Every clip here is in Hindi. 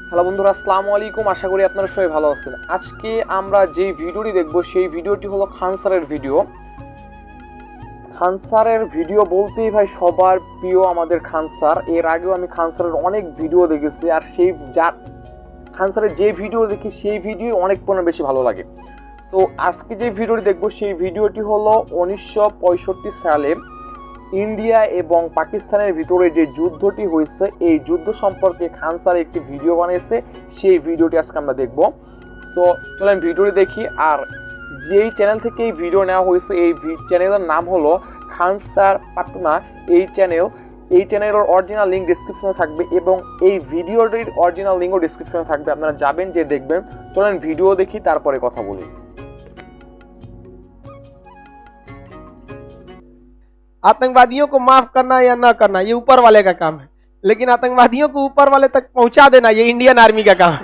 হ্যালো বন্ধুরা, আসসালামু আলাইকুম। আশা করি আপনারা সবাই ভালো আছেন। আজকে আমরা যে ভিডিওটি দেখব সেই ভিডিওটি হলো খান স্যারের ভিডিও। খান স্যারের ভিডিও বলতেই ভাই সবার প্রিয় আমাদের খান স্যার। এর আগেও আমি খান স্যারের অনেক ভিডিও দেখেছি, আর সেই খান স্যারের যে ভিডিও দেখি সেই ভিডিও অনেক বেশি ভালো লাগে। তো আজকে যে ভিডিওটি দেখব সেই ভিডিওটি হলো 1965 সালে ইন্ডিয়া এবং পাকিস্তানের ভিতরে যে যুদ্ধটি হয়েছে এই যুদ্ধ সম্পর্কে খান স্যার একটি ভিডিও বানিয়েছে, সেই ভিডিওটি আজকে আমরা দেখব। তো চলেন ভিডিওটি দেখি। আর যেই চ্যানেল থেকে এই ভিডিও নেওয়া হয়েছে এই চ্যানেলের নাম হলো খান স্যার পাটনা। এই চ্যানেলের অরিজিনাল লিঙ্ক ডিসক্রিপশনে থাকবে এবং এই ভিডিওটির অরিজিনাল লিঙ্কও ডিসক্রিপশনে থাকবে, আপনারা যাবেন যে দেখবেন। চলেন ভিডিও দেখি, তারপরে কথা বলি। आतंकवादियों को माफ करना या ना करना ये ऊपर वाले का काम है, लेकिन आतंकवादियों को ऊपर वाले तक पहुंचा देना ये इंडियन आर्मी का काम है।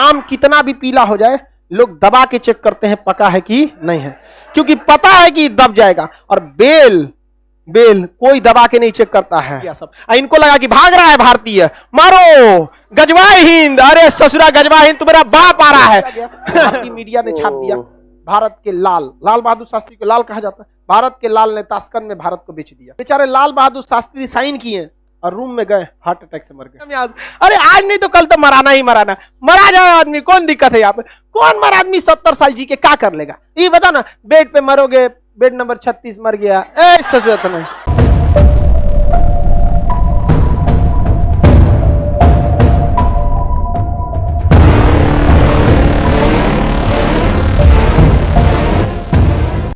आम कितना भी पीला हो जाए लोग दबा के चेक करते हैं पका है कि नहीं है, क्योंकि पता है कि दब जाएगा। और बेल कोई दबा के नहीं चेक करता है। सब इनको लगा कि भाग रहा है भारतीय, मारो गजवाए हिंद। अरे ससुरा गजवा हिंद तुम्हारा बाप आ रहा है। मीडिया ने छाप दिया भारत के लाल बहादुर शास्त्री को लाल कहा जाता है। भारत के लाल ने ताशकंद में भारत को बेच दिया। बेचारे लाल बहादुर शास्त्री साइन किए और रूम में गए, हार्ट अटैक से मर गए। अरे आज नहीं तो कल तो मराना ही मराना, मरा जाए आदमी, कौन दिक्कत है यहाँ पे। कौन मरा आदमी 70 साल जी के क्या कर लेगा, ये बता ना। बेड पे मरोगे, बेड नंबर 36 मर गया, सजत नहीं।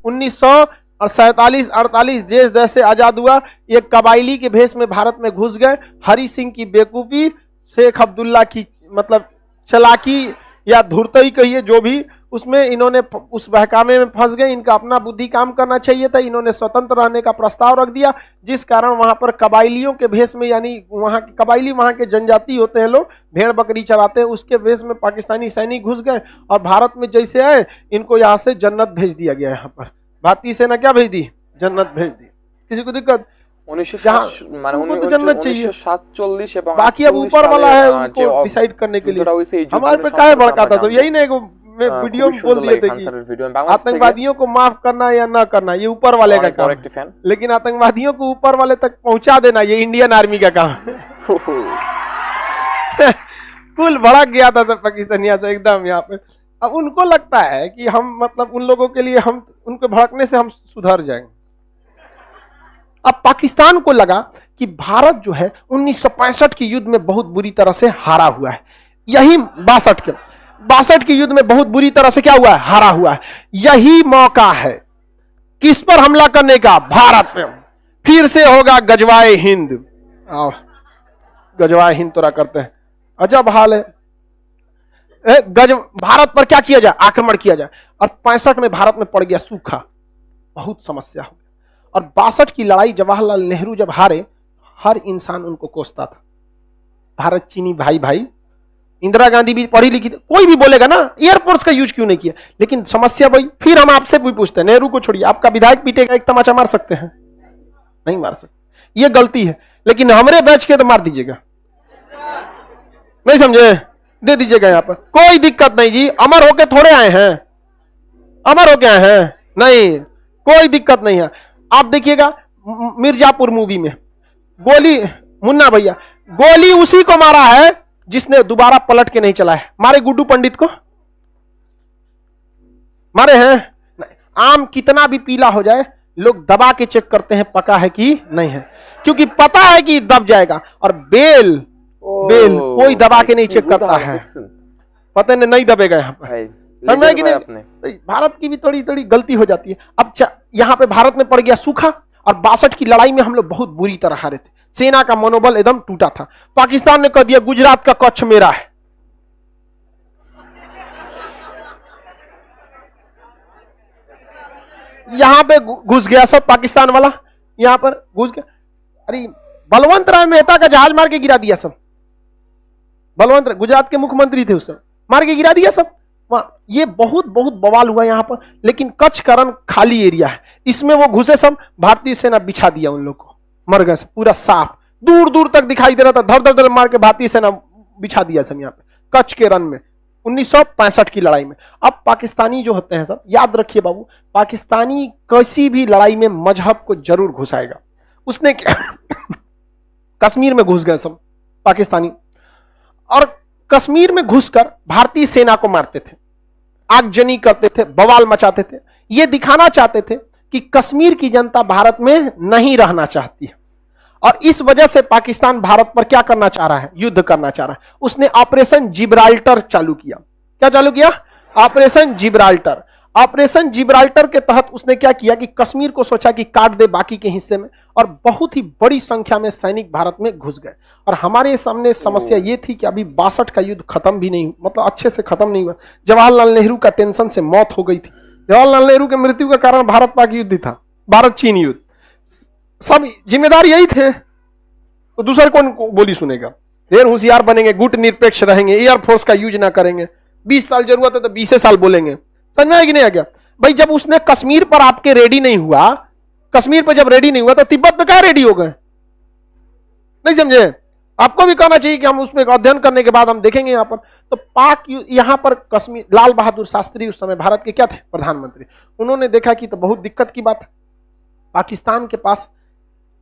1947-48 देश जैसे आजाद हुआ, ये कबाइली के भेष में भारत में घुस गए। हरि सिंह की बेवकूफी, शेख अब्दुल्ला की मतलब चलाकी या धूर्तई कहिए, जो भी, उसमें इन्होंने उस बहकामे में फंस गए। इनका अपना बुद्धि काम करना चाहिए था। इन्होंने स्वतंत्र रहने का प्रस्ताव रख दिया, जिस कारण वहां पर कबाइलियों के भेष में, यानी वहां के कबाइली, वहां के जनजाति होते हैं लोग, भेड़ बकरी चराते हैं, उसके भेष में पाकिस्तानी सैनिक घुस गए और भारत में जैसे आए इनको यहाँ से जन्नत भेज दिया गया। यहाँ पर भारतीय सेना क्या भेज दी, जन्नत भेज दी। किसी को दिक्कत? 1947 এবং बाकी अब ऊपर वाला है उनको डिसाइड करने के लिए। हमारे पे क्या भड़काता, तो यही नहीं वीडियो में बोल दिए थे कि आतंकवादियों को माफ करना या ना करना ये ऊपर वाले का काम है, लेकिन आतंकवादियों को ऊपर वाले तक पहुंचा देना ये इंडियन आर्मी का काम है। कुल भड़क गया था सब पाकिस्तानिया से एकदम यहाँ पे। अब उनको लगता है कि हम मतलब उन लोगों के लिए, हम उनके भड़कने से हम सुधर जाएंगे। अब पाकिस्तान को लगा कि भारत जो है 1965 के युद्ध में बहुत बुरी तरह से हारा हुआ है। यही 62 के युद्ध में बहुत बुरी तरह से क्या हुआ है, हारा हुआ है। यही मौका है किस पर हमला करने का, भारत पे। फिर से होगा गजवाए हिंद। आओ गजवाए हिंद तोरा करते हैं, अजब हाल है। भारत पर क्या किया जाए, आक्रमण किया जाए। और 65 में भारत में पड़ गया सूखा, बहुत समस्या हो गया। और 62 की लड़ाई जवाहरलाल नेहरू जब हारे, हर इंसान उनको कोसता था। भारत चीनी भाई भाई, इंदिरा गांधी भी पढ़ी लिखी, कोई भी बोलेगा ना एयरफोर्स का यूज क्यों नहीं किया। लेकिन समस्या वही। फिर हम आपसे भी पूछते हैं, नेहरू को छोड़िए, आपका विधायक पीटेगा, एक तमाचा मार सकते हैं? नहीं मार सकते, ये गलती है। लेकिन हमारे बैच के तो मार दीजिएगा, नहीं समझे, दे दीजिएगा यहाँ पर, कोई दिक्कत नहीं जी। अमर होके थोड़े आए हैं, अमर होके आए हैं, नहीं, कोई दिक्कत नहीं है। आप देखिएगा मिर्जापुर मूवी में गोली, मुन्ना भैया, गोली उसी को मारा है जिसने दोबारा पलट के नहीं चला है। मारे गुड्डू पंडित को मारे हैं। आम कितना भी पीला हो जाए लोग दबा के चेक करते हैं पका है कि नहीं है, क्योंकि पता है कि दब जाएगा। और बेल कोई दबा के नहीं चेक करता है, पता नहीं दबेगा यहाँ पर। समझ कि नहीं, भारत की भी थोड़ी थोड़ी गलती हो जाती है। अब यहाँ पे भारत में पड़ गया सूखा, और 62 की लड़ाई में हम लोग बहुत बुरी तरह हारे थे। सेना का मनोबल एकदम टूटा था। पाकिस्तान ने कह दिया गुजरात का कच्छ मेरा है। यहां पे घुस गया सब पाकिस्तान वाला, यहां पर घुस गया। अरे बलवंत राय मेहता का जहाज मार के गिरा दिया सब। बलवंत राय गुजरात के मुख्यमंत्री थे, उस समय मार के गिरा दिया सब। ये बहुत बवाल हुआ यहाँ पर। लेकिन कच्छ का रण खाली एरिया है, इसमें वो घुसे सब, भारतीय सेना बिछा दिया उन लोग को, मर गए पूरा साफ, दूर दूर तक दिखाई दे रहा था। धर धर धर मार के भारतीय सेना बिछा दिया सब यहाँ पे कच्छ के रन में 1965 की लड़ाई में। अब पाकिस्तानी जो होते हैं सब, याद रखिए बाबू, पाकिस्तानी किसी भी लड़ाई में मजहब को जरूर घुसाएगा। उसने क्या कश्मीर में घुस गए सब पाकिस्तानी, और कश्मीर में घुसकर भारतीय सेना को मारते थे, आगजनी करते थे, बवाल मचाते थे। ये दिखाना चाहते थे कि कश्मीर की जनता भारत में नहीं रहना चाहती है, और इस वजह से पाकिस्तान भारत पर क्या करना चाह रहा है, युद्ध करना चाह रहा है। उसने ऑपरेशन जिब्राल्टर चालू किया। क्या चालू किया? Operation Gibraltar. ऑपरेशन जिब्राल्टर के तहत उसने क्या किया कि कश्मीर को सोचा कि काट दे बाकी के हिस्से में, और बहुत ही बड़ी संख्या में सैनिक भारत में घुस गए। और हमारे सामने समस्या ये थी कि अभी 62 का युद्ध खत्म भी नहीं, मतलब अच्छे से खत्म नहीं हुआ। जवाहरलाल नेहरू का टेंशन से मौत हो गई थी। जवाहरलाल नेहरू के मृत्यु का कारण भारत पाक युद्ध था, भारत चीन युद्ध। सब जिम्मेदार यही थे, तो दूसरे कौन बोली सुनेगा? ढेर होशियार बनेंगे, गुट निरपेक्ष रहेंगे, एयरफोर्स का यूज ना करेंगे, 20 साल जरूरत है तो 20 साल बोलेंगे। समझ में कि नहीं आ गया भाई? जब उसने कश्मीर पर आपके रेडी नहीं हुआ, कश्मीर पर जब रेडी नहीं हुआ तो तिब्बत में क्या रेडी हो गए? नहीं समझे? आपको भी कहना चाहिए कि हम उसमें अध्ययन करने के बाद हम देखेंगे। यहां पर तो पाक यहां पर कश्मीर, लाल बहादुर शास्त्री उस समय भारत के क्या थे? प्रधानमंत्री। उन्होंने देखा कि तो बहुत दिक्कत की बात है, पाकिस्तान के पास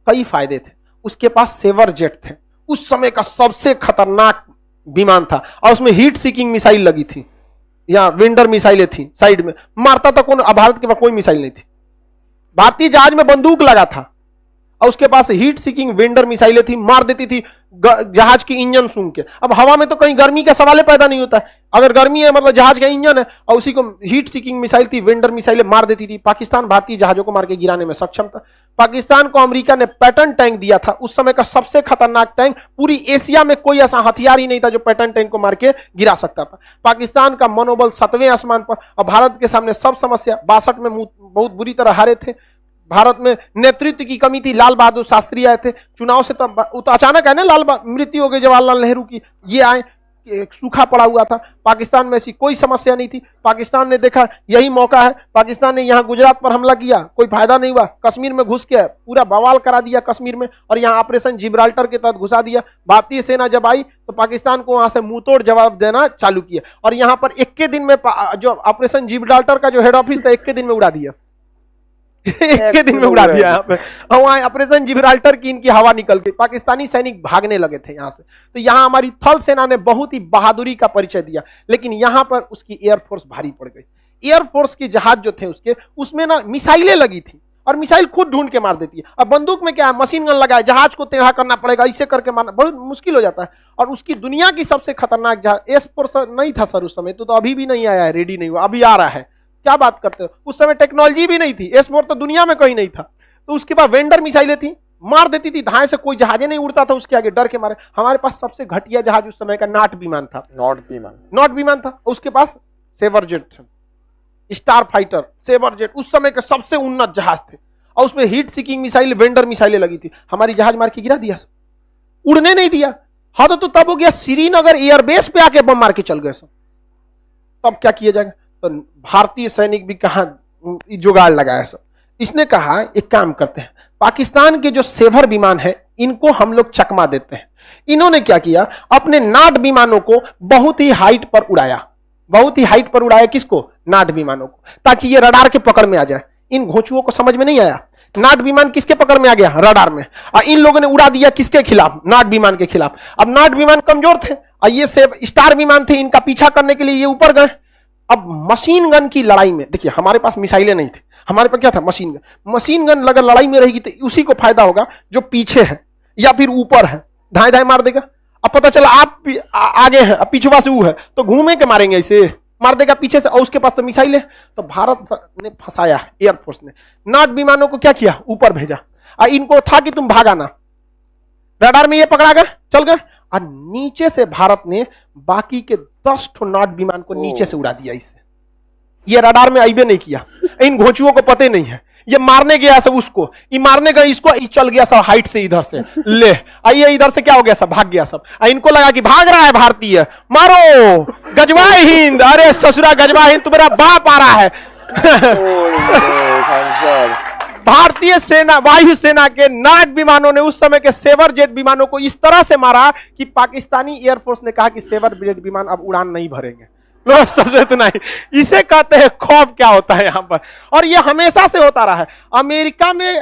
कई फायदे थे। उसके पास सेवर जेट थे, उस समय का सबसे खतरनाक विमान था, और उसमें हीट सीकिंग मिसाइल लगी थी, या विंडर मिसाइलें थी साइड में, मारता था कौन? भारत के पास कोई मिसाइल नहीं थी। भारतीय जहाज में बंदूक लगा था, और उसके पास हीट सीकिंग विंडर मिसाइलें थी, मार देती थी जहाज की इंजन सूंघ के। अब हवा में तो कहीं गर्मी का सवाल पैदा नहीं होता है, अगर गर्मी है मतलब जहाज का इंजन है, और उसी को हीट सीकिंग मिसाइल थी, विंडर मिसाइलें मार देती थी। पाकिस्तान भारतीय जहाजों को मार के गिराने में सक्षम था। पाकिस्तान को अमेरिका ने पैटर्न टैंक दिया था, उस समय का सबसे खतरनाक टैंक। पूरी एशिया में कोई ऐसा हथियार ही नहीं था जो पैटर्न टैंक को मार के गिरा सकता था। पाकिस्तान का मनोबल 7वें आसमान पर, और भारत के सामने सब समस्या। 62 में बहुत बुरी तरह हारे थे। भारत में नेतृत्व की कमी थी, लाल बहादुर शास्त्री आए थे चुनाव से, तो अचानक है ना, मृत्यु हो गई जवाहरलाल नेहरू की, ये आए, सूखा पड़ा हुआ था। पाकिस्तान में ऐसी कोई समस्या नहीं थी। पाकिस्तान ने देखा यही मौका है, पाकिस्तान ने यहाँ गुजरात पर हमला किया, कोई फायदा नहीं हुआ, कश्मीर में घुस के पूरा बवाल करा दिया कश्मीर में, और यहाँ ऑपरेशन जिब्राल्टर के तहत घुसा दिया। भारतीय सेना जब आई तो पाकिस्तान को वहां से मुंहतोड़ जवाब देना चालू किया, और यहाँ पर 21 दिन में जो ऑपरेशन जिब्राल्टर का जो हेड ऑफिस था 21 दिन में उड़ा दिया। एक दिन में उड़ा दिया यहाँ पे। और वहां ऑपरेशन जिब्राल्टर की इनकी हवा निकल गई, पाकिस्तानी सैनिक भागने लगे थे यहाँ से। तो यहाँ हमारी थल सेना ने बहुत ही बहादुरी का परिचय दिया, लेकिन यहाँ पर उसकी एयरफोर्स भारी पड़ गई। एयरफोर्स के जहाज जो थे उसके, उसमें ना मिसाइलें लगी थी, और मिसाइल खुद ढूंढ के मार देती है। अब बंदूक में क्या है, मशीन गन लगा है, जहाज को टेढ़ा करना पड़ेगा, इससे करके मारना बहुत मुश्किल हो जाता है। और उसकी दुनिया की सबसे खतरनाक जहाज एस-4 नहीं था सर उस समय, तो अभी भी नहीं आया है, रेडी नहीं हुआ, अभी आ रहा है। क्या बात करते हो, उस समय टेक्नोलॉजी भी नहीं थी, एस-4 तो दुनिया में कहीं नहीं था। तो उसके बाद वेंडर मिसाइलें थी, मार देती थी, धाए से कोई जहाज नहीं उड़ता था उसके आगे, डर के मारे। हमारे पास सबसे घटिया जहाज उस समय का नॉट विमान था, नॉट विमान था। उसके पास सेवर जेट था, स्टार फाइटर, सेवर जेट उस समय के सबसे उन्नत जहाज थे, और उसमें हीट सीकिंग मिसाइल, वेंडर मिसाइलें लगी थी। हमारी जहाज मार के गिरा दिया, उड़ने नहीं दिया। हाँ तो तब हो गया श्रीनगर एयरबेस पे आके बम मार के चल गए सब। तब क्या किया जाएगा? तो भारतीय सैनिक भी कहां जुगाड़ लगाया सब। इसने कहा एक काम करते हैं, पाकिस्तान के जो सेवर विमान है इनको हम लोग चकमा देते हैं। इन्होंने क्या किया, अपने नाट विमानों को बहुत ही हाइट पर उड़ाया, बहुत ही हाइट पर उड़ाया। किसको? नाट विमानों को, ताकि ये रडार के पकड़ में आ जाए। इन घोंचुओं को समझ में नहीं आया, नाट विमान किसके पकड़ में आ गया? रडार में। और इन लोगों ने उड़ा दिया किसके खिलाफ? नाट विमान के खिलाफ। अब नाट विमान कमजोर थे, और ये स्टार विमान थे, इनका पीछा करने के लिए ये ऊपर गए। अब मशीन गन की लड़ाई में देखिए, हमारे पास मिसाइलें नहीं थी, हमारे पास क्या था? Machine gun. मशीन गन अगर लड़ाई में रहेगी तो उसी को फायदा होगा जो पीछे है या फिर ऊपर है, धाए धाए मार देगा। अब पता चला आप आगे हैं, अब पीछे से वो है, तो घूमे के मारेंगे, इसे मार देगा पीछे से, और उसके पास तो मिसाइलें। तो भारत ने फंसाया, एयरफोर्स ने नाट विमानों को क्या किया? ऊपर भेजा, और इनको था कि तुम भागाना, रडार में ये पकड़ा गए, चल गए, और नीचे से भारत ने बाकी के 10 ठो नाट विमान को नीचे से उड़ा दिया। इससे ये रडार में आईबे नहीं किया, इन घोंचुओं को पता नहीं है। ये मारने गया सब उसको, ये मारने गए इसको, ये चल गया सब हाइट से इधर से, ले आइए इधर से क्या हो गया, सब भाग गया सब। इनको लगा कि भाग रहा है भारतीय, मारो गजवाए हिंद। अरे ससुरा गजवा हिंद, तुम्हारा बाप आ रहा है। भारतीय सेना, वायुसेना के नाग विमानों ने उस समय के सेवर जेट विमानों को इस तरह से मारा कि पाकिस्तानी एयरफोर्स ने कहा कि सेवर जेट विमान अब उड़ान नहीं भरेंगे। लोग समझे तो नहीं, इसे कहते हैं खौफ क्या होता है यहां पर। और यह हमेशा से होता रहा है। अमेरिका में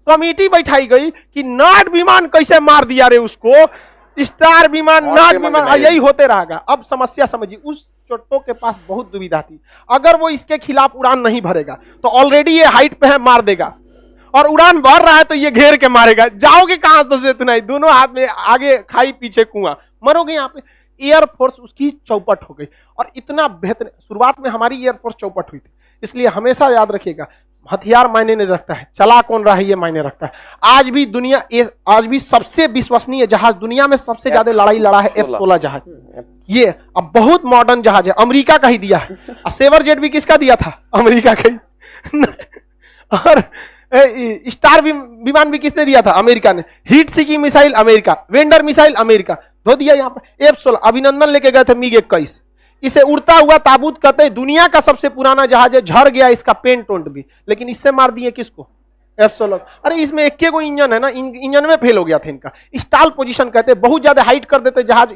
कमेटी बैठाई गई कि नाग विमान कैसे मार दिया रे उसको, स्टार विमान, नाग विमान, यही होते रहेगा। अब समस्या समझिए, उस चोट्टों के पास बहुत दुविधा थी। अगर वो इसके खिलाफ उड़ान नहीं भरेगा तो ऑलरेडी ये हाइट पे है, मार देगा, और उड़ान भर रहा है तो ये घेर के मारेगा। जाओगे कहां समझे तो नहीं, दोनों हाथ में, आगे खाई पीछे कुआं, मरोगे यहाँ पे। एयरफोर्स उसकी चौपट हो गई। और इतना बेहतर, शुरुआत में हमारी एयरफोर्स चौपट हुई थी। इसलिए हमेशा याद रखिएगा, हथियार मायने नहीं रखता है, चला कौन रहा है ये मायने रखता है। आज भी दुनिया, आज भी सबसे विश्वसनीय जहाज दुनिया में सबसे ज्यादा लड़ाई लड़ा है F-16 जहाज। ये अब बहुत मॉडर्न जहाज है, अमेरिका का ही दिया है। और सेवर जेट भी किसका दिया था, अमेरिका का ही। और स्टार विमान भी किसने दिया था, अमेरिका ने। Heat seeking missile America, vendor missile America, दो दिया। यहाँ पे F-16 अभिनंदन लेके गए थे, MiG-21। इसे उड़ता हुआ ताबूत कहते हैं, दुनिया का सबसे पुराना जहाज है, झड़ गया इसका पेंट टोंट भी, लेकिन इससे मार दिए किसको, F-16। अरे इसमें एक को इंजन है ना, इंजन में फेल हो गया था इनका। स्टाल पोजीशन कहते हैं, बहुत ज्यादा हाइट कर देते जहाज,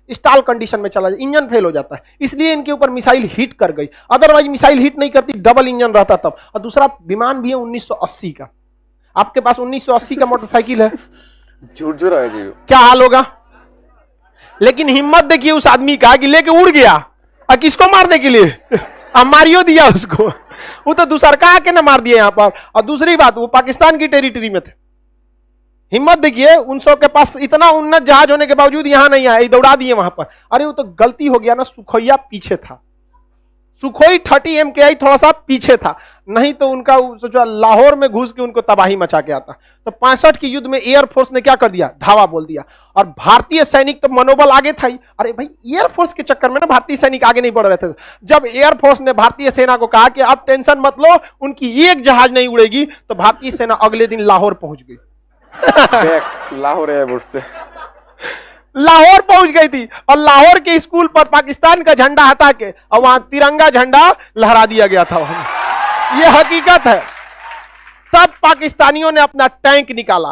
स्टाल कंडीशन में चला जाए, इंजन फेल हो जाता है, इसलिए इनके ऊपर मिसाइल हिट कर गई। अदरवाइज मिसाइल हिट नहीं करती, डबल इंजन रहता तब। और दूसरा विमान भी है 1980 का। आपके पास 1980 का मोटरसाइकिल है, झुरझुरा है जी, क्या हाल होगा। लेकिन हिम्मत देखिए उस आदमी का कि लेके उड़ गया, और किसको मारने के लिए, अब मारियो दिया उसको। वो तो दूसरका आके ना मार दिया यहां पर। और दूसरी बात, वो पाकिस्तान की टेरिटरी में थे। हिम्मत देखिए, उन सब के पास इतना उन्नत जहाज होने के बावजूद यहां नहीं आए, दौड़ा दिए वहां पर। अरे वो तो गलती हो गया ना, सुखोइया पीछे था, सुखोई 30 MKI थोड़ा सा पीछे था, नहीं तो उनका सोचा लाहौर में घुस के उनको तबाही मचा के आता। तो 65 की युद्ध में एयरफोर्स ने क्या कर दिया, धावा बोल दिया। और भारतीय सैनिक तो मनोबल आगे था ही। अरे भाई, एयरफोर्स के चक्कर में ना भारतीय सैनिक आगे नहीं बढ़ रहे थे। जब एयरफोर्स ने भारतीय सेना को कहा कि अब टेंशन मत लो, उनकी एक जहाज नहीं उड़ेगी, तो भारतीय सेना अगले दिन लाहौर पहुंच गई। लाहौर एयरपोर्ट से लाहौर पहुंच गई थी। और लाहौर के स्कूल पर पाकिस्तान का झंडा हटा के और वहां तिरंगा झंडा लहरा दिया गया था वहां। यह हकीकत है। तब पाकिस्तानियों ने अपना टैंक निकाला,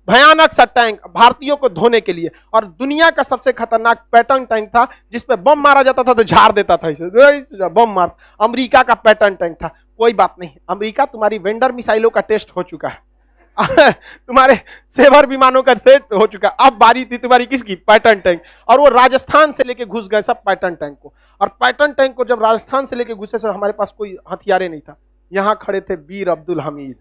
भयानक सा टैंक, भारतीयों को धोने के लिए। और दुनिया का सबसे खतरनाक पैटर्न टैंक था, जिसपे बम मारा जाता था तो झाड़ देता था, इसे बम मार। अमेरिका का पैटर्न टैंक था। कोई बात नहीं, अमेरिका तुम्हारी वेंडर मिसाइलों का टेस्ट हो चुका है, तुम्हारे सेवर विमानों का सेट हो चुका। अब बारी थी तुम्हारी किसकी, पैटर्न टैंक। और वो राजस्थान से लेके घुस गए सब पैटर्न टैंक को। और पैटर्न टैंक को जब राजस्थान से लेके घुसे तो हमारे पास कोई हथियारे नहीं था। यहां खड़े थे वीर अब्दुल हमीद।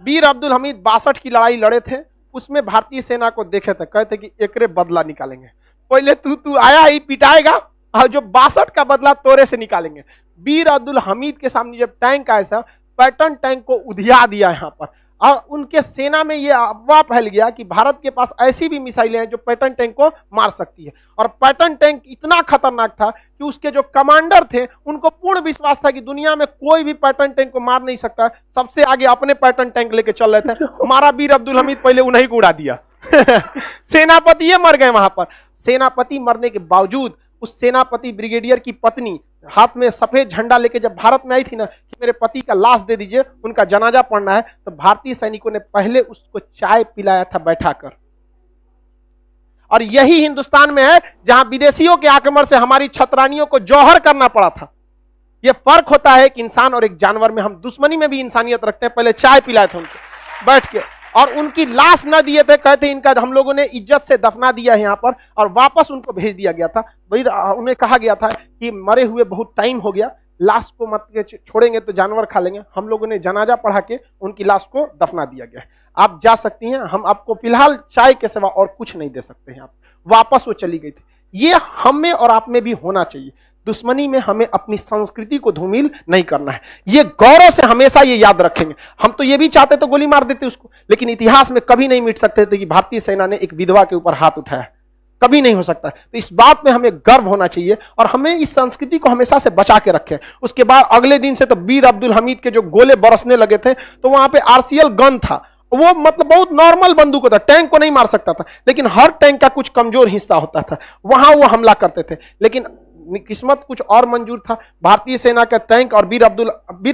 वीर अब्दुल हमीद 62 की लड़ाई लड़े थे। उसमें भारतीय सेना को देखे थे, कहते कि एकरे बदला निकालेंगे। पहले तू आया ही पिटाएगा, और जो 62 का बदला तोरे से निकालेंगे। वीर अब्दुल हमीद के सामने जब टैंक आया था, पैटर्न टैंक को उधिया दिया यहां पर। और उनके सेना में यह अफवाह फैल गया कि भारत के पास ऐसी भी मिसाइलें हैं जो पैटर्न टैंक को मार सकती है। और पैटर्न टैंक इतना खतरनाक था कि उसके जो कमांडर थे उनको पूर्ण विश्वास था कि दुनिया में कोई भी पैटर्न टैंक को मार नहीं सकता। सबसे आगे अपने पैटर्न टैंक लेके चल रहे थे। हमारा वीर अब्दुल हमीद पहले उन्हीं को उड़ा दिया। सेनापति ये मर गए वहां पर। सेनापति मरने के बावजूद उस सेनापति ब्रिगेडियर की पत्नी हाथ में सफेद झंडा लेके जब भारत में आई थी ना कि मेरे पति का लाश दे दीजिए, उनका जनाजा पढ़ना है, तो भारतीय सैनिकों ने पहले उसको चाय पिलाया था बैठाकर। और यही हिंदुस्तान में है जहां विदेशियों के आक्रमण से हमारी छतरानियों को जौहर करना पड़ा था। यह फर्क होता है कि इंसान और एक जानवर में। हम दुश्मनी में भी इंसानियत रखते हैं। पहले चाय पिलाए थे उनके बैठ के, और उनकी लाश न दिए थे, कहते इनका हम लोगों ने इज्जत से दफना दिया है यहाँ पर, और वापस उनको भेज दिया गया था। भाई उन्हें कहा गया था कि मरे हुए बहुत टाइम हो गया, लाश को मत छोड़ेंगे तो जानवर खा लेंगे। हम लोगों ने जनाजा पढ़ा के उनकी लाश को दफना दिया गया है। आप जा सकती हैं, हम आपको फिलहाल चाय के सिवा और कुछ नहीं दे सकते हैं। आप वापस वो चली गई थी। ये हम में और आप में भी होना चाहिए। दुश्मनी में हमें अपनी संस्कृति को धूमिल नहीं करना है। ये गौरव से हमेशा ये याद रखेंगे। हम तो ये भी चाहते तो गोली मार देते उसको, लेकिन इतिहास में कभी नहीं मिट सकते थे कि भारतीय सेना ने एक विधवा के ऊपर हाथ उठाया। कभी नहीं हो सकता। तो इस बात में हमें गर्व होना चाहिए और हमें इस संस्कृति को हमेशा से बचा के रखें। उसके बाद अगले दिन से तो वीर अब्दुल हमीद के जो गोले बरसने लगे थे, तो वहां पे आरसीएल गन था। वो मतलब बहुत नॉर्मल बंदूक होता, टैंक को नहीं मार सकता था, लेकिन हर टैंक का कुछ कमजोर हिस्सा होता था, वहां वो हमला करते थे। लेकिन किस्मत कुछ और मंजूर था। भारतीय सेना का टैंक और वीर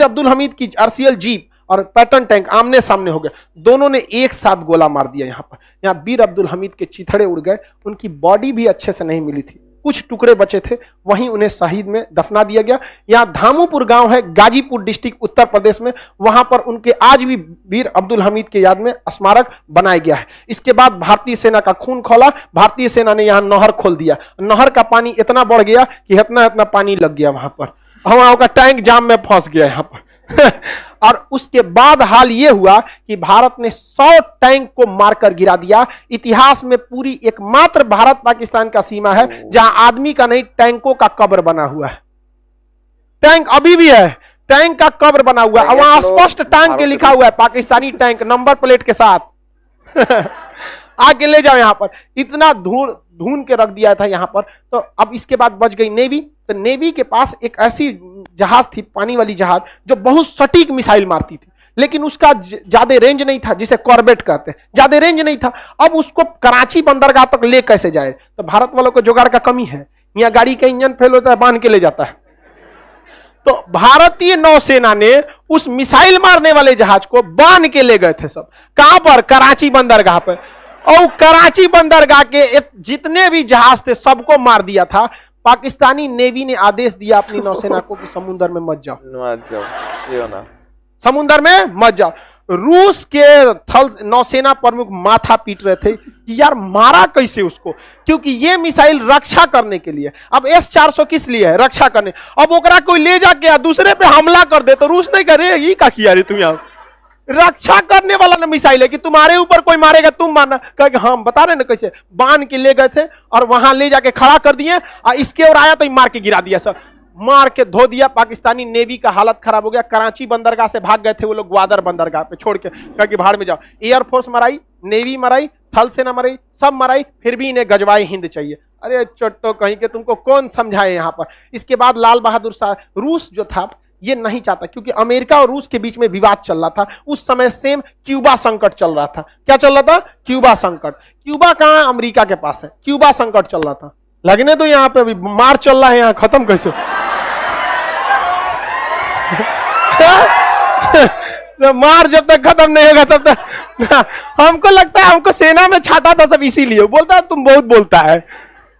अब्दुल हमीद की आरसीएल जीप और पैटर्न टैंक आमने सामने हो गए, दोनों ने एक साथ गोला मार दिया। यहाँ पर यहाँ वीर अब्दुल हमीद के चिथड़े उड़ गए, उनकी बॉडी भी अच्छे से नहीं मिली थी, कुछ टुकड़े बचे थे, वहीं उन्हें शहीद में दफना दिया गया। यहाँ धामूपुर गांव है, गाजीपुर डिस्ट्रिक्ट उत्तर प्रदेश में, वहां पर उनके आज भी वीर अब्दुल हमीद के याद में स्मारक बनाया गया है। इसके बाद भारतीय सेना का खून खौला, भारतीय सेना ने यहाँ नहर खोल दिया, नहर का पानी इतना बढ़ गया कि इतना इतना पानी लग गया वहां पर, वहां का टैंक जाम में फंस गया यहाँ पर और उसके बाद हाल यह हुआ कि भारत ने 100 टैंक को मारकर गिरा दिया। इतिहास में पूरी एकमात्र भारत पाकिस्तान का सीमा है जहां आदमी का नहीं टैंकों का कब्र बना हुआ है। टैंक अभी भी है, टैंक का कब्र बना हुआ है, वहां स्पष्ट टैंक के लिखा हुआ है पाकिस्तानी टैंक नंबर प्लेट के साथ आके ले जाओ। यहां पर इतना ढूंढ के रख दिया था यहां पर। तो अब इसके बाद बच गई नेवी, तो नेवी के पास एक ऐसी जहाज थी, पानी वाली जहाज, जो बहुत सटीक मिसाइल मारती थी, लेकिन उसका ज्यादा रेंज नहीं था, जिसे कॉर्बेट कहते हैं, ज्यादा रेंज नहीं था। अब उसको कराची बंदरगाह तक ले कैसे जाए? तो भारत वालों को जुगाड़ का कमी है, यहाँ गाड़ी का इंजन फेल होता है, बांध के ले जाता है। तो भारतीय नौसेना ने उस मिसाइल मारने वाले जहाज को बांध के ले गए थे सब। कहां पर? कराची बंदरगाह पर। और कराची बंदरगाह के जितने भी जहाज थे सबको मार दिया था। पाकिस्तानी नेवी ने आदेश दिया अपनी नौसेना को कि समुद्र में मत जाओ, समुद्र में मत जाओ। रूस के थल नौसेना प्रमुख माथा पीट रहे थे कि यार मारा कैसे उसको, क्योंकि ये मिसाइल रक्षा करने के लिए। अब S-400 किस लिए है? रक्षा करने। अब ओकरा कोई ले जाके दूसरे पे हमला कर दे तो रूस नहीं करे, ये का किया रे तुम? यहाँ रक्षा करने वाला ना मिसाइल है कि तुम्हारे ऊपर कोई मारेगा तुम मारना। कहे हम बता रहे ना कैसे बांध के ले गए थे और वहां ले जाके खड़ा कर दिए, और इसके और आया तो मार के गिरा दिया, सब मार के धो दिया। पाकिस्तानी नेवी का हालत खराब हो गया। कराची बंदरगाह से भाग गए थे वो लोग, ग्वादर बंदरगाह पे छोड़ के, कहा कि भाड़ में जाओ। एयरफोर्स मराई, नेवी मराई, थल सेना मराई, सब मराई, फिर भी इन्हें गजवाए हिंद चाहिए। अरे चट्टो कहीं के, तुमको कौन समझाए यहाँ पर। इसके बाद लाल बहादुर शास्त्री, रूस जो था ये नहीं चाहता, क्योंकि अमेरिका और रूस के बीच में विवाद चल रहा था उस समय। सेम क्यूबा संकट चल रहा था। क्या चल रहा था? क्यूबा संकट। क्यूबा कहां? अमेरिका के पास है। क्यूबा संकट चल रहा था। लगने तो यहाँ पे अभी मार चल रहा है, यहाँ खत्म कैसे तो मार जब तक खत्म नहीं होगा तब तक हमको लगता है हमको सेना में छाटा था सब इसीलिए। बोलता है तुम बहुत बोलता है,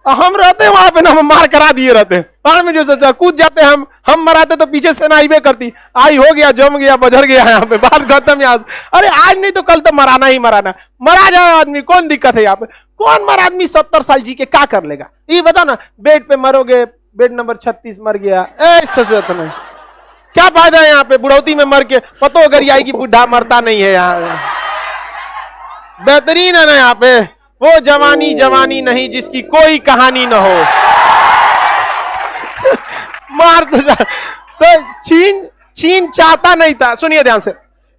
हम रहते हैं वहां पे ना, हम मार करा दिए रहते हैं, वहां में जो सोचा कूद जाते हैं हम मराते तो पीछे सेना आईबे करती, आई हो गया, जम गया, बजर गया, यहाँ पे बात खत्म। यहाँ अरे आज नहीं तो कल तो मराना ही मराना, मरा जाए आदमी, कौन दिक्कत है यहाँ पे? कौन मर आदमी 70 साल जी के क्या कर लेगा? ये बता ना, बेड पे मरोगे, बेड नंबर 36 मर गया, ऐसा नहीं, क्या फायदा है यहाँ पे? बुढ़ौती में मर के पतो अगर आएगी, बुढ़ा मरता नहीं है यहाँ। बेहतरीन है ना यहाँ पे, वो जवानी जवानी नहीं जिसकी कोई कहानी न हो। मार तो चीन चाहता नहीं था। सुनिए ध्यान से,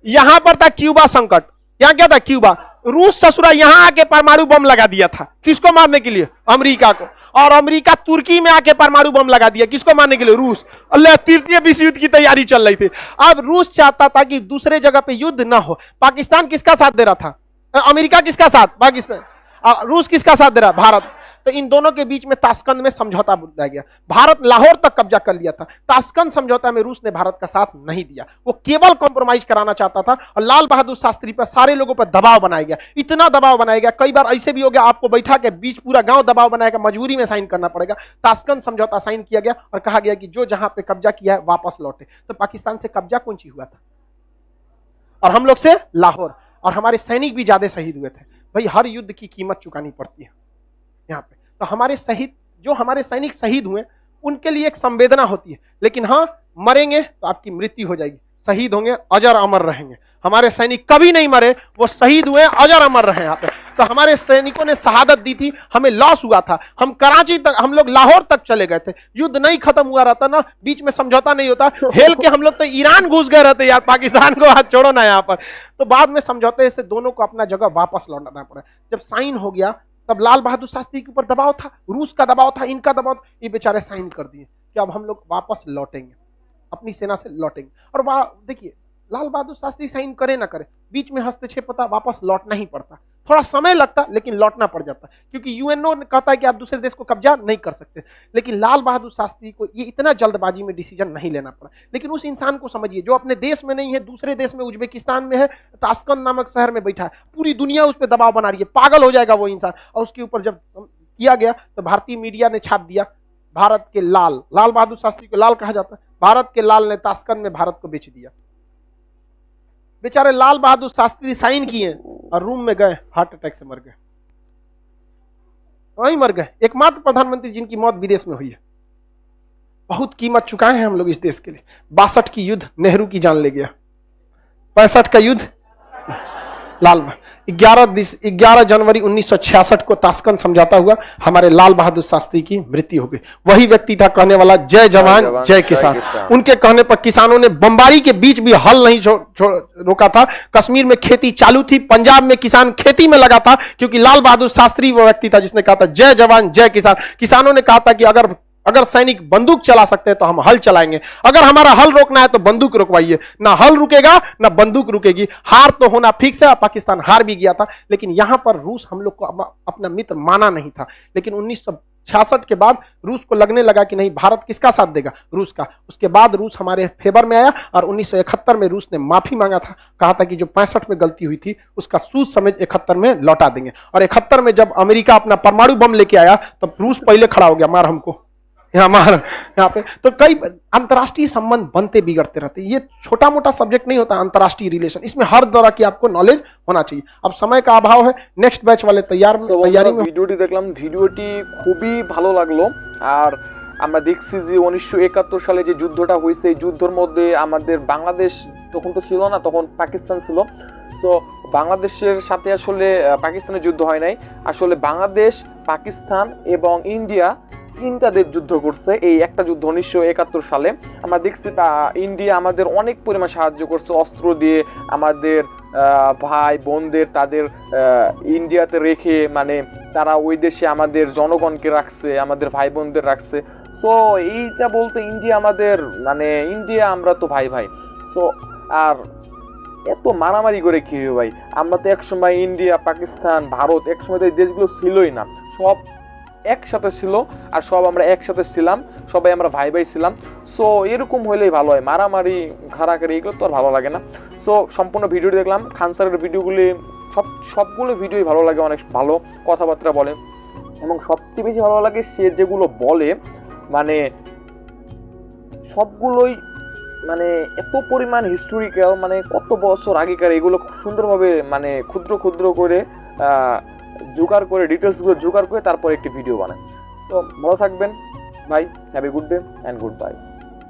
यहां पर था क्यूबा संकट। यहां क्या था? क्यूबा। रूस ससुरा यहां आके परमाणु बम लगा दिया था, किसको मारने के लिए? अमेरिका को। और अमेरिका तुर्की में आके परमाणु बम लगा दिया, किसको मारने के लिए? रूस। अल्लाह, तृतीय विश्व युद्ध की तैयारी चल रही थी। अब रूस चाहता था कि दूसरे जगह पे युद्ध ना हो। पाकिस्तान किसका साथ दे रहा था? अमेरिका किसका साथ? पाकिस्तान। रूस किसका साथ दे रहा? भारत। तो इन दोनों के बीच में ताशकंद में समझौता बुलाया गया। भारत लाहौर तक कब्जा कर लिया था। ताशकंद समझौता में रूस ने भारत का साथ नहीं दिया, वो केवल कॉम्प्रोमाइज कराना चाहता था। और लाल बहादुर शास्त्री पर सारे लोगों पर दबाव बनाया गया, इतना दबाव बनाया गया, कई बार ऐसे भी हो गया आपको बैठा के बीच पूरा गांव दबाव बनाएगा, मजबूरी में साइन करना पड़ेगा। ताशकंद समझौता साइन किया गया और कहा गया कि जो जहां पे कब्जा किया है वापस लौटे। तो पाकिस्तान से कब्जा कौन सी हुआ था? और हम लोग से लाहौर। और हमारे सैनिक भी ज्यादा शहीद हुए थे। भाई हर युद्ध की कीमत चुकानी पड़ती है यहाँ पे। तो हमारे शहीद, जो हमारे सैनिक शहीद हुए, उनके लिए एक संवेदना होती है। लेकिन हाँ, मरेंगे तो आपकी मृत्यु हो जाएगी, शहीद होंगे, अजर अमर रहेंगे। हमारे सैनिक कभी नहीं मरे, वो शहीद हुए, अजर अमर रहे यहाँ पे। तो हमारे सैनिकों ने शहादत दी थी, हमें लॉस हुआ था। हम कराची तक, हम लोग लाहौर तक चले गए थे, युद्ध नहीं खत्म हुआ रहता ना, बीच में समझौता नहीं होता, हेल के हम लोग तो ईरान घुस गए रहते यार, पाकिस्तान को हाथ छोड़ो ना यहाँ पर। तो बाद में समझौते से दोनों को अपना जगह वापस लौटाना पड़ा। जब साइन हो गया तब लाल बहादुर शास्त्री के ऊपर दबाव था, रूस का दबाव था, इनका दबाव, ये बेचारे साइन कर दिए कि अब हम लोग वापस लौटेंगे, अपनी सेना से लौटेंगे। और वहां देखिए लाल बहादुर शास्त्री साइन करे ना करे, बीच में हस्तक्षेप होता, वापस लौटना ही पड़ता, थोड़ा समय लगता लेकिन लौटना पड़ जाता, क्योंकि यूएनओ ने कहता है कि आप दूसरे देश को कब्जा नहीं कर सकते। लेकिन लाल बहादुर शास्त्री को ये इतना जल्दबाजी में डिसीजन नहीं लेना पड़ा। लेकिन उस इंसान को समझिए जो अपने देश में नहीं है, दूसरे देश में, उज्बेकिस्तान में है, ताशकंद नामक शहर में बैठा है, पूरी दुनिया उस पर दबाव बना रही है, पागल हो जाएगा वो इंसान। और उसके ऊपर जब किया गया तो भारतीय मीडिया ने छाप दिया, भारत के लाल, लाल बहादुर शास्त्री को लाल कहा जाता है, भारत के लाल ने ताशकंद में भारत को बेच दिया। बेचारे लाल बहादुर शास्त्री साइन किए और रूम में गए, हार्ट अटैक से मर गए, वहीं मर गए। एकमात्र प्रधानमंत्री जिनकी मौत विदेश में हुई है। बहुत कीमत चुकाए हैं हम लोग इस देश के लिए। 62 की युद्ध नेहरू की जान ले गया, 65 का युद्ध लाल, 11 जनवरी 1966 को ताशकंद समझौता हुआ, हमारे लाल बहादुर शास्त्री की मृत्यु हो गई। वही व्यक्ति था कहने वाला जय जवान जय किसान। उनके कहने पर किसानों ने बमबारी के बीच भी हल नहीं रोका था। कश्मीर में खेती चालू थी, पंजाब में किसान खेती में लगा था, क्योंकि लाल बहादुर शास्त्री वो व्यक्ति था जिसने कहा था जय जवान जय किसान। किसानों ने कहा था कि अगर सैनिक बंदूक चला सकते हैं तो हम हल चलाएंगे, अगर हमारा हल रोकना है तो बंदूक रुकवाइए। ना हल रुकेगा ना बंदूक रुकेगी। हार तो होना फिक्स है, पाकिस्तान हार भी गया था, लेकिन यहां पर रूस हम लोग को अपना मित्र माना नहीं था। लेकिन 1966 के बाद रूस को लगने लगा कि नहीं, भारत किसका साथ देगा, रूस का। उसके बाद रूस हमारे फेवर में आया और 1971 में रूस ने माफी मांगा था, कहा था कि जो 65 में गलती हुई थी उसका सूद समेत 71 में लौटा देंगे। और 71 में जब अमेरिका अपना परमाणु बम लेके आया तब रूस पहले खड़ा हो गया, मार हमको यहाँ पे। तो कई अंतर्राष्ट्रीय संबंध बनते बिगड़ते रहते, ये छोटा मोटा सब्जेक्ट नहीं होता अंतर्राष्ट्रीय रिलेशन, इसमें हर तरह की आपको नॉलेज होना चाहिए। अब समय का अभाव है, नेक्स्ट बैच वाले तैयारी में। ভিডিওটি দেখলাম, ভিডিওটি খুবই ভালো লাগলো। আর আমরা দেখছি যে 1971 সালে যে যুদ্ধটা হয়েছে, এই যুদ্ধের মধ্যে আমাদের বাংলাদেশ তখন তো ছিল না, তখন পাকিস্তান ছিল। সো বাংলাদেশের সাথে আসলে পাকিস্তানের যুদ্ধ হয় নাই, আসলে বাংলাদেশ, পাকিস্তান এবং ইন্ডিয়া তিনটা দেশ যুদ্ধ করছে। এই একটা যুদ্ধ 1971 সালে আমরা দেখছি ইন্ডিয়া আমাদের অনেক পরিমাণ সাহায্য করছে অস্ত্র দিয়ে, আমাদের ভাই বোনদের তাদের ইন্ডিয়াতে রেখে, মানে তারা ওই দেশে আমাদের জনগণকে রাখছে, আমাদের ভাই বোনদের রাখছে। সো এইটা বলতে ইন্ডিয়া আমাদের, মানে ইন্ডিয়া আমরা তো ভাই ভাই। সো আর এত মারামারি করে কি হবে ভাই, আমরা তো একসময় ইন্ডিয়া, পাকিস্তান, ভারত, একসময় তো এই দেশগুলো ছিলই না, সব একসাথে ছিল আর সব আমরা একসাথে ছিলাম, সবাই আমরা ভাই ভাই ছিলাম। সো এরকম হলেই ভালো হয়, মারামারি ঘাড়াঘাড়ি এগুলো তো আর ভালো লাগে না। সো সম্পূর্ণ ভিডিওটি দেখলাম, খান স্যারের ভিডিওগুলি সবগুলো ভিডিওই ভালো লাগে, অনেক ভালো কথাবার্তা বলে এবং সবচেয়ে বেশি ভালো লাগে সে যেগুলো বলে, মানে সবগুলোই মানে এত পরিমাণ হিস্টোরিক্যাল, মানে কত বছর আগেকার, এগুলো খুব সুন্দরভাবে মানে ক্ষুদ্র ক্ষুদ্র করে জোগাড় করে, ডিটেলসগুলো জোগাড় করে তারপর একটি ভিডিও বানায়। তো ভালো থাকবেন ভাই, have a good day and good bye.